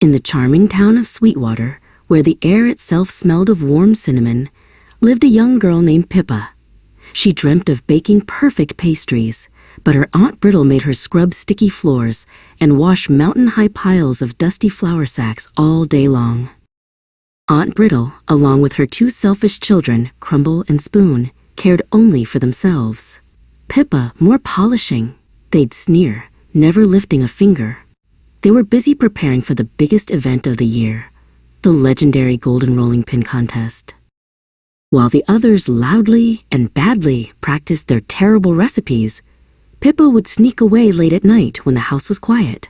In the charming town of Sweetwater, where the air itself smelled of warm cinnamon, lived a young girl named Pippa. She dreamt of baking perfect pastries, but her Aunt Brittle made her scrub sticky floors and wash mountain-high piles of dusty flour sacks all day long. Aunt Brittle, along with her two selfish children, Crumble and Spoon, cared only for themselves. Pippa, more polishing. They'd sneer, never lifting a finger. They were busy preparing for the biggest event of the year, the legendary golden rolling pin contest. While the others loudly and badly practiced their terrible recipes, Pippa would sneak away late at night when the house was quiet.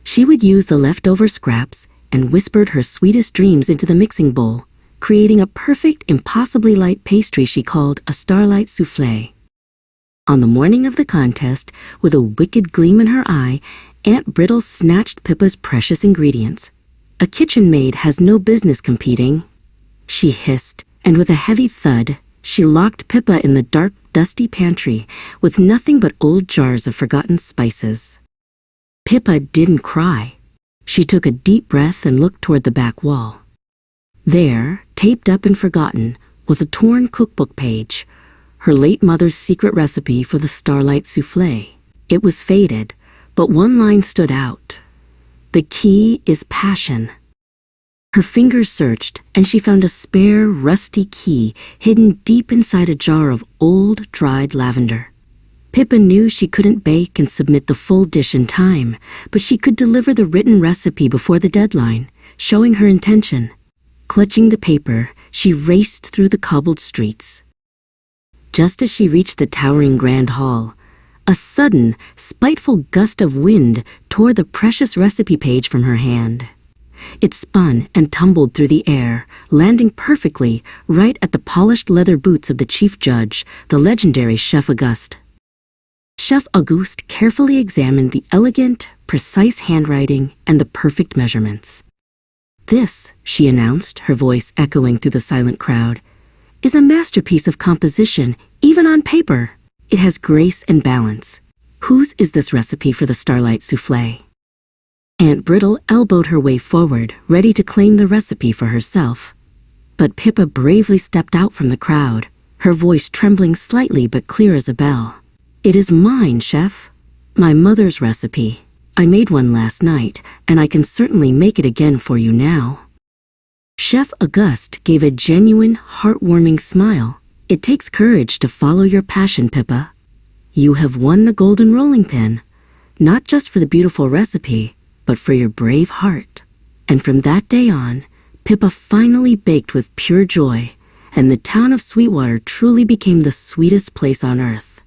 She would use the leftover scraps and whispered her sweetest dreams into the mixing bowl, creating a perfect, impossibly light pastry she called a starlight soufflé. On the morning of the contest, with a wicked gleam in her eye, Aunt Brittle snatched Pippa's precious ingredients. "A kitchen maid has no business competing," she hissed, and with a heavy thud, she locked Pippa in the dark, dusty pantry with nothing but old jars of forgotten spices. Pippa didn't cry. She took a deep breath and looked toward the back wall. There, taped up and forgotten, was a torn cookbook page, her late mother's secret recipe for the starlight soufflé. It was faded, but one line stood out. "The key is passion." Her fingers searched, and she found a spare, rusty key hidden deep inside a jar of old, dried lavender. Pippa knew she couldn't bake and submit the full dish in time, but she could deliver the written recipe before the deadline, showing her intention. Clutching the paper, she raced through the cobbled streets. Just as she reached the towering grand hall, a sudden, spiteful gust of wind tore the precious recipe page from her hand. It spun and tumbled through the air, landing perfectly right at the polished leather boots of the chief judge, the legendary Chef Auguste. Chef Auguste carefully examined the elegant, precise handwriting and the perfect measurements. "This," she announced, her voice echoing through the silent crowd, "is a masterpiece of composition, even on paper. It has grace and balance. Whose is this recipe for the starlight soufflé?" Aunt Brittle elbowed her way forward, ready to claim the recipe for herself. But Pippa bravely stepped out from the crowd, her voice trembling slightly but clear as a bell. "It is mine, Chef. My mother's recipe. I made one last night, and I can certainly make it again for you now." Chef Auguste gave a genuine, heartwarming smile. "It takes courage to follow your passion, Pippa. You have won the golden rolling pin, not just for the beautiful recipe, but for your brave heart." And from that day on, Pippa finally baked with pure joy, and the town of Sweetwater truly became the sweetest place on earth.